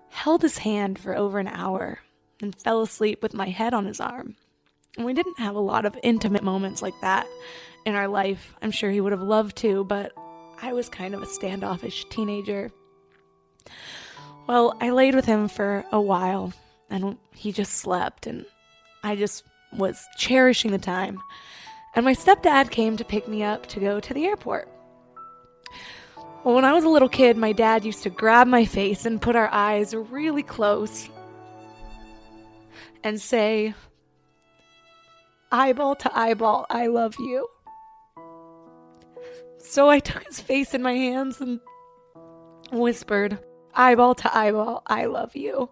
held his hand for over an hour and fell asleep with my head on his arm. And we didn't have a lot of intimate moments like that in our life. I'm sure he would have loved to, but I was kind of a standoffish teenager. Well, I laid with him for a while and he just slept and I just was cherishing the time. And my stepdad came to pick me up to go to the airport. Well, when I was a little kid, my dad used to grab my face and put our eyes really close and say, eyeball to eyeball, I love you. So I took his face in my hands and whispered, eyeball to eyeball, I love you.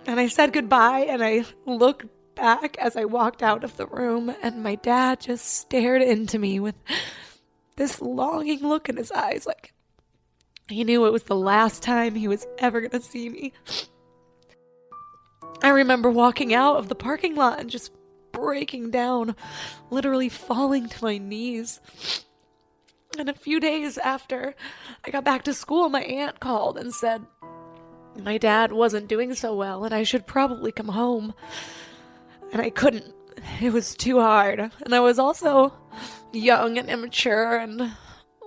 And I said goodbye and I looked back as I walked out of the room and my dad just stared into me with this longing look in his eyes, like he knew it was the last time he was ever going to see me. I remember walking out of the parking lot and just breaking down, literally falling to my knees. And a few days after I got back to school, my aunt called and said my dad wasn't doing so well and I should probably come home. And I couldn't. It was too hard. And I was also young and immature and a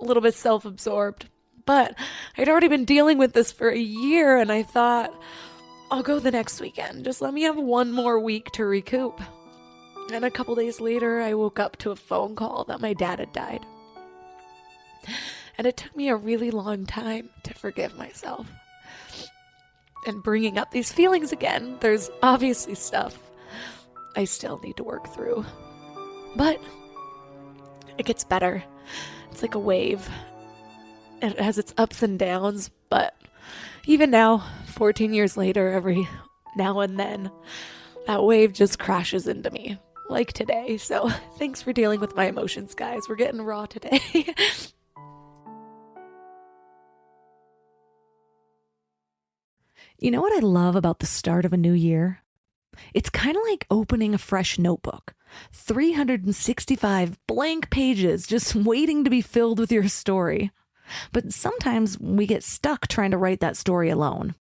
little bit self-absorbed. But I'd already been dealing with this for a year and I thought, I'll go the next weekend. Just let me have one more week to recoup. And a couple days later, I woke up to a phone call that my dad had died. And it took me a really long time to forgive myself. And bringing up these feelings again, there's obviously stuff I still need to work through. But it gets better. It's like a wave. It has its ups and downs, but even now, 14 years later, every now and then, that wave just crashes into me, like today. So thanks for dealing with my emotions, guys. We're getting raw today. You know what I love about the start of a new year? It's kind of like opening a fresh notebook. 365 blank pages just waiting to be filled with your story. But sometimes we get stuck trying to write that story alone.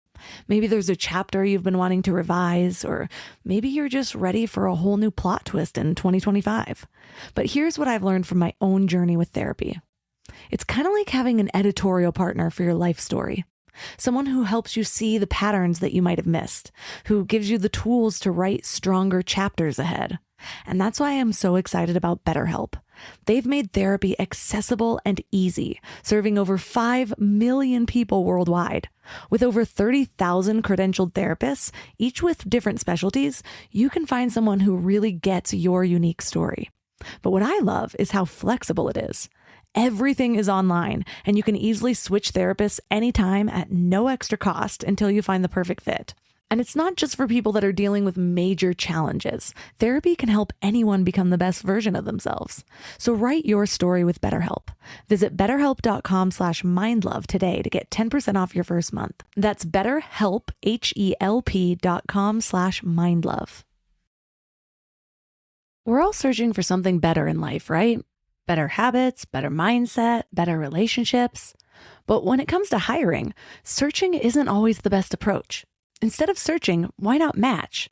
Maybe there's a chapter you've been wanting to revise, or maybe you're just ready for a whole new plot twist in 2025. But here's what I've learned from my own journey with therapy. It's kind of like having an editorial partner for your life story. Someone who helps you see the patterns that you might have missed, who gives you the tools to write stronger chapters ahead. And that's why I'm so excited about BetterHelp. They've made therapy accessible and easy, serving over 5 million people worldwide. With over 30,000 credentialed therapists, each with different specialties, you can find someone who really gets your unique story. But what I love is how flexible it is. Everything is online, and you can easily switch therapists anytime at no extra cost until you find the perfect fit. And it's not just for people that are dealing with major challenges. Therapy can help anyone become the best version of themselves. So write your story with BetterHelp. Visit betterhelp.com/mindlove today to get 10% off your first month. That's BetterHelp, HELP.com/mindlove. We're all searching for something better in life, right? Better habits, better mindset, better relationships. But when it comes to hiring, searching isn't always the best approach. Instead of searching, why not match?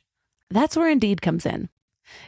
That's where Indeed comes in.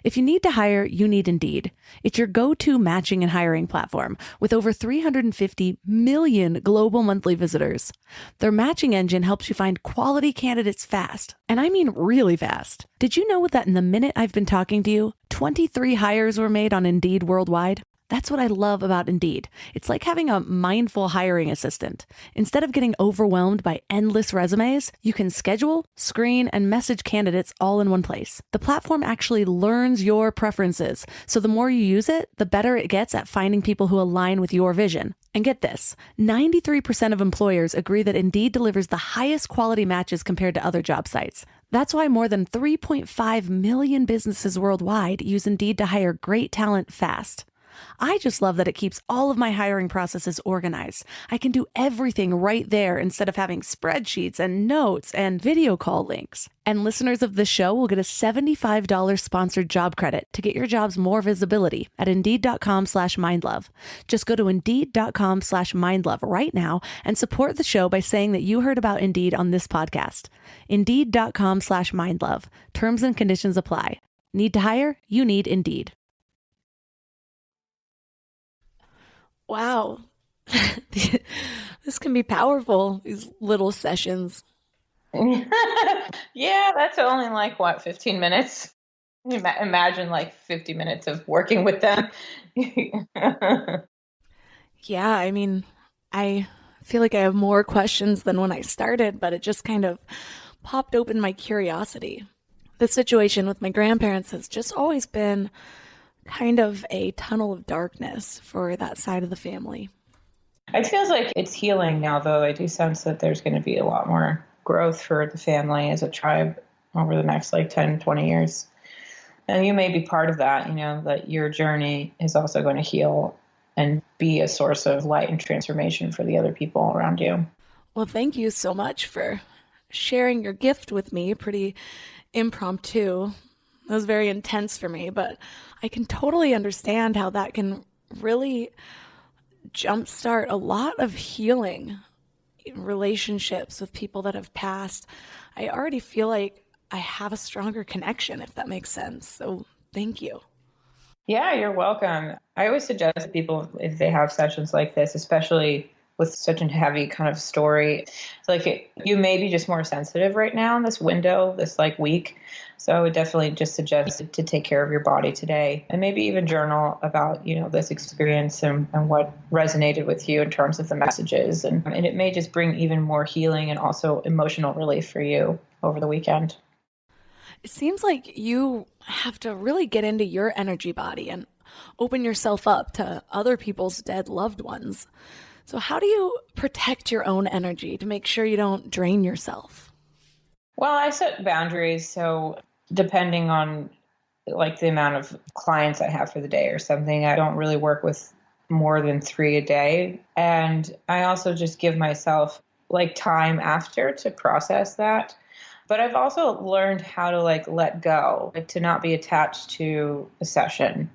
If you need to hire, you need Indeed. It's your go-to matching and hiring platform with over 350 million global monthly visitors. Their matching engine helps you find quality candidates fast. And I mean really fast. Did you know that in the minute I've been talking to you, 23 hires were made on Indeed worldwide? That's what I love about Indeed. It's like having a mindful hiring assistant. Instead of getting overwhelmed by endless resumes, you can schedule, screen, and message candidates all in one place. The platform actually learns your preferences, so the more you use it, the better it gets at finding people who align with your vision. And get this, 93% of employers agree that Indeed delivers the highest quality matches compared to other job sites. That's why more than 3.5 million businesses worldwide use Indeed to hire great talent fast. I just love that it keeps all of my hiring processes organized. I can do everything right there instead of having spreadsheets and notes and video call links. And listeners of the show will get a $75 sponsored job credit to get your jobs more visibility at Indeed.com/mindlove. Just go to Indeed.com/mindlove right now and support the show by saying that you heard about Indeed on this podcast. Indeed.com/mindlove. Terms and conditions apply. Need to hire? You need Indeed. Wow. This can be powerful, these little sessions. Yeah, that's only like, what, 15 minutes? Imagine like 50 minutes of working with them. Yeah, I mean, I feel like I have more questions than when I started, but it just kind of popped open my curiosity. The situation with my grandparents has just always been kind of a tunnel of darkness for that side of the family. It feels like it's healing now, though. I do sense that there's going to be a lot more growth for the family as a tribe over the next like 10, 20 years. And you may be part of that, that your journey is also going to heal and be a source of light and transformation for the other people around you. Well, thank you so much for sharing your gift with me. Pretty impromptu. It was very intense for me, but I can totally understand how that can really jumpstart a lot of healing in relationships with people that have passed. I already feel like I have a stronger connection, if that makes sense. So thank you. Yeah, you're welcome. I always suggest that people, if they have sessions like this, especially with such a heavy kind of story, it's like you may be just more sensitive right now in this window, this like week. So I would definitely just suggest to take care of your body today and maybe even journal about, this experience and what resonated with you in terms of the messages. And it may just bring even more healing and also emotional relief for you over the weekend. It seems like you have to really get into your energy body and open yourself up to other people's dead loved ones. So how do you protect your own energy to make sure you don't drain yourself? Well, I set boundaries. So depending on like the amount of clients I have for the day or something, I don't really work with more than 3 a day. And I also just give myself like time after to process that. But I've also learned how to like let go, like to not be attached to a session.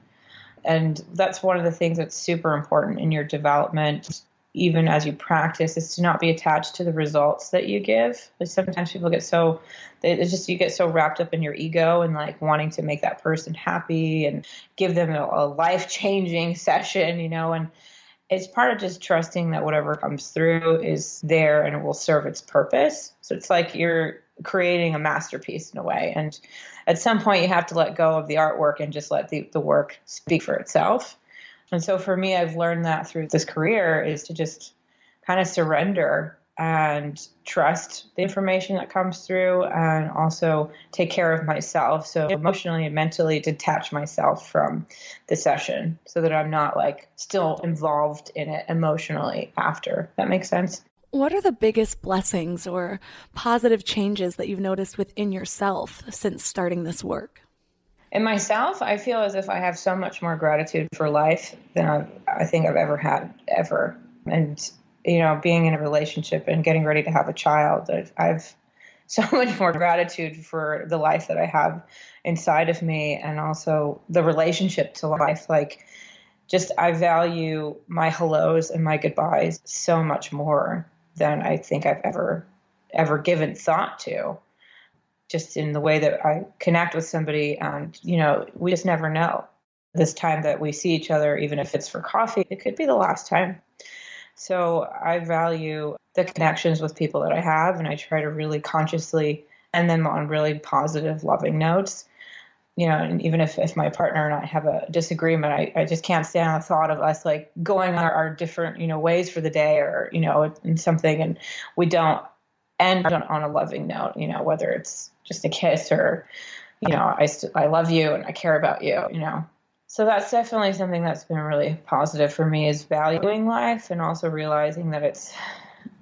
And that's one of the things that's super important in your development, even as you practice, is to not be attached to the results that you give. Like sometimes people get you get so wrapped up in your ego and like wanting to make that person happy and give them a life-changing session, and it's part of just trusting that whatever comes through is there and it will serve its purpose. So it's like you're creating a masterpiece in a way. And at some point you have to let go of the artwork and just let the work speak for itself. And so for me, I've learned that through this career is to just kind of surrender and trust the information that comes through and also take care of myself. So emotionally and mentally detach myself from the session so that I'm not like still involved in it emotionally after. That makes sense? What are the biggest blessings or positive changes that you've noticed within yourself since starting this work? In myself, I feel as if I have so much more gratitude for life than I think I've ever had, ever. And, being in a relationship and getting ready to have a child, I've so much more gratitude for the life that I have inside of me and also the relationship to life. Like, just I value my hellos and my goodbyes so much more than I think I've ever given thought to. Just in the way that I connect with somebody and, we just never know. This time that we see each other, even if it's for coffee, it could be the last time. So I value the connections with people that I have, and I try to really consciously end them on really positive, loving notes. And even if my partner and I have a disagreement, I just can't stand the thought of us like going our different, ways for the day or, in something, and we don't end on a loving note, whether it's just a kiss or, I love you and I care about you, So that's definitely something that's been really positive for me, is valuing life and also realizing that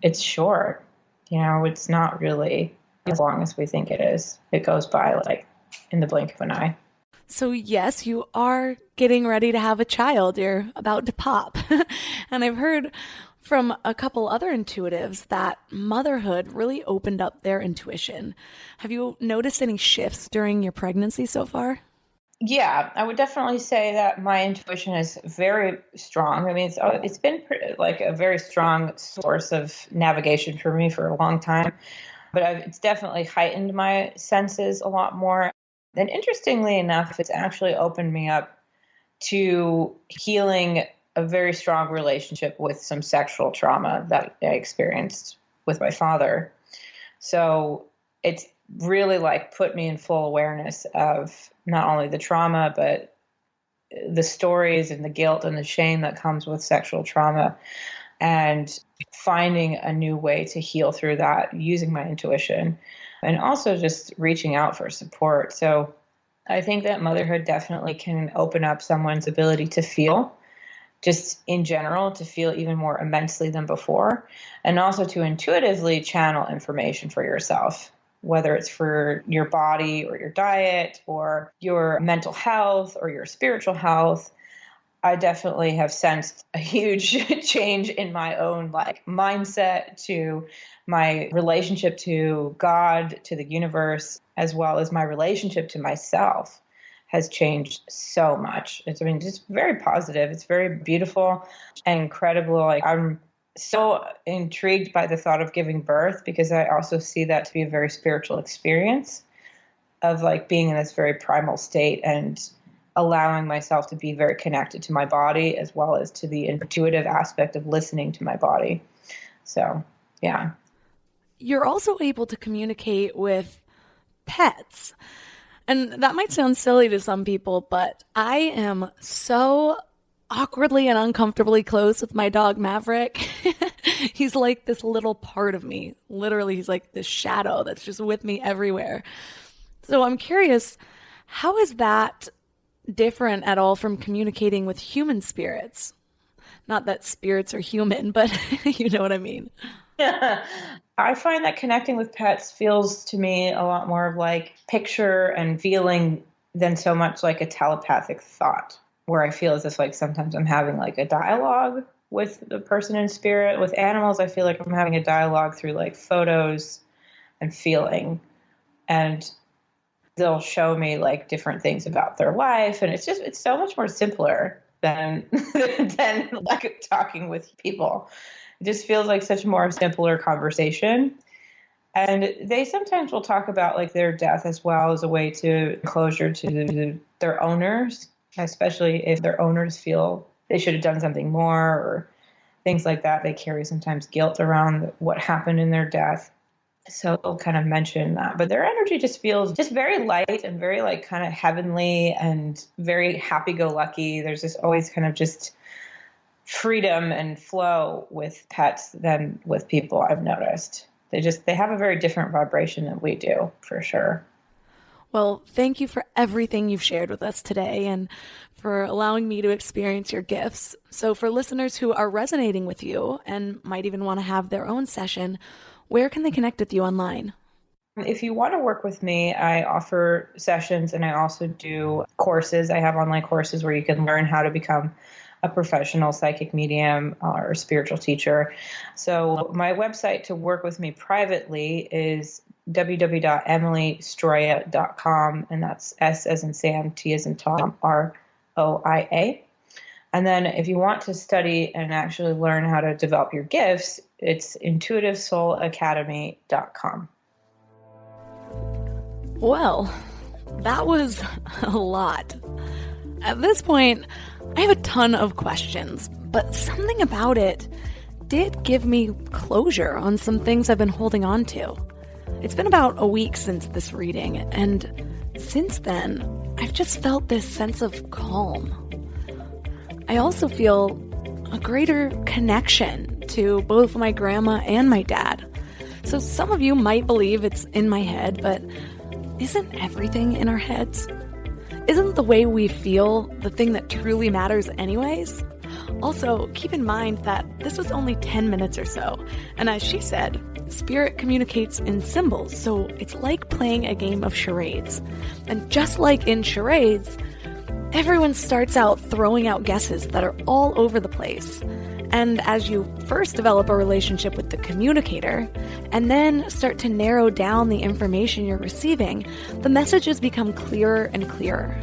it's short. It's not really as long as we think it is. It goes by like in the blink of an eye. So yes, you are getting ready to have a child. You're about to pop. And I've heard from a couple other intuitives that motherhood really opened up their intuition. Have you noticed any shifts during your pregnancy so far? Yeah, I would definitely say that my intuition is very strong. I mean, it's been like a very strong source of navigation for me for a long time, but it's definitely heightened my senses a lot more. And interestingly enough, it's actually opened me up to healing a very strong relationship with some sexual trauma that I experienced with my father. So it's really like put me in full awareness of not only the trauma, but the stories and the guilt and the shame that comes with sexual trauma, and finding a new way to heal through that using my intuition, and also just reaching out for support. So I think that motherhood definitely can open up someone's ability to feel, just in general, to feel even more immensely than before, and also to intuitively channel information for yourself, whether it's for your body or your diet or your mental health or your spiritual health. I definitely have sensed a huge change in my own mindset, to my relationship to God, to the universe, as well as my relationship to myself has changed so much. It's just very positive. It's very beautiful and incredible. I'm so intrigued by the thought of giving birth, because I also see that to be a very spiritual experience of being in this very primal state and allowing myself to be very connected to my body, as well as to the intuitive aspect of listening to my body. So, yeah. You're also able to communicate with pets. And that might sound silly to some people, but I am so awkwardly and uncomfortably close with my dog Maverick. He's like this little part of me. Literally, he's like this shadow that's just with me everywhere. So I'm curious, how is that different at all from communicating with human spirits? Not that spirits are human, but you know what I mean. I find that connecting with pets feels to me a lot more of like picture and feeling than so much like a telepathic thought, where I feel as if sometimes I'm having a dialogue with the person in spirit. With animals, I feel like I'm having a dialogue through photos and feeling, and they'll show me different things about their life. And it's so much more simpler than talking with people. It just feels like such a more simpler conversation. And they sometimes will talk about their death as well as a way to closure to their owners, especially if their owners feel they should have done something more or things like that. They carry sometimes guilt around what happened in their death. So they'll kind of mention that. But their energy just feels just very light and very kind of heavenly and very happy-go-lucky. There's just always kind of just freedom and flow with pets than with people, I've noticed. They have a very different vibration than we do, for sure. Well, thank you for everything you've shared with us today and for allowing me to experience your gifts. So for listeners who are resonating with you and might even want to have their own session, where can they connect with you online? If you want to work with me, I offer sessions, and I also do courses. I have online courses where you can learn how to become a professional psychic medium or spiritual teacher. So my website to work with me privately is www.emilystroia.com, and that's S as in Sam, T as in Tom, ROIA. And then if you want to study and actually learn how to develop your gifts, it's intuitivesoulacademy.com. Well, that was a lot. At this point, I have a ton of questions, but something about it did give me closure on some things I've been holding on to. It's been about a week since this reading, and since then, I've just felt this sense of calm. I also feel a greater connection to both my grandma and my dad. So some of you might believe it's in my head, but isn't everything in our heads? Isn't the way we feel the thing that truly matters anyways? Also, keep in mind that this was only 10 minutes or so, and as she said, spirit communicates in symbols, so it's like playing a game of charades. And just like in charades, everyone starts out throwing out guesses that are all over the place. And as you first develop a relationship with the communicator, and then start to narrow down the information you're receiving, the messages become clearer and clearer.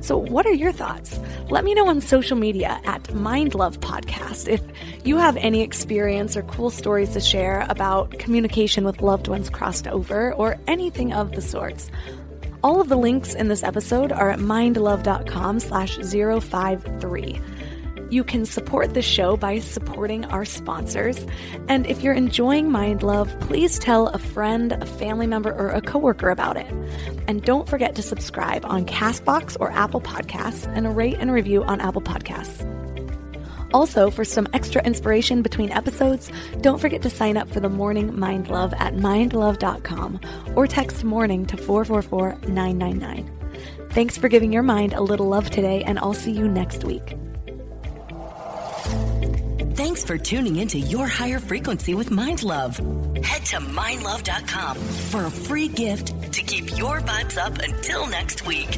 So what are your thoughts? Let me know on social media at Mind Love Podcast if you have any experience or cool stories to share about communication with loved ones crossed over or anything of the sorts. All of the links in this episode are at mindlove.com/053. You can support the show by supporting our sponsors. And if you're enjoying Mind Love, please tell a friend, a family member, or a coworker about it. And don't forget to subscribe on CastBox or Apple Podcasts and rate and review on Apple Podcasts. Also, for some extra inspiration between episodes, don't forget to sign up for the Morning Mind Love at mindlove.com or text morning to 444-999. Thanks for giving your mind a little love today, and I'll see you next week. Thanks for tuning into Your Higher Frequency with Mind Love. Head to mindlove.com for a free gift to keep your vibes up until next week.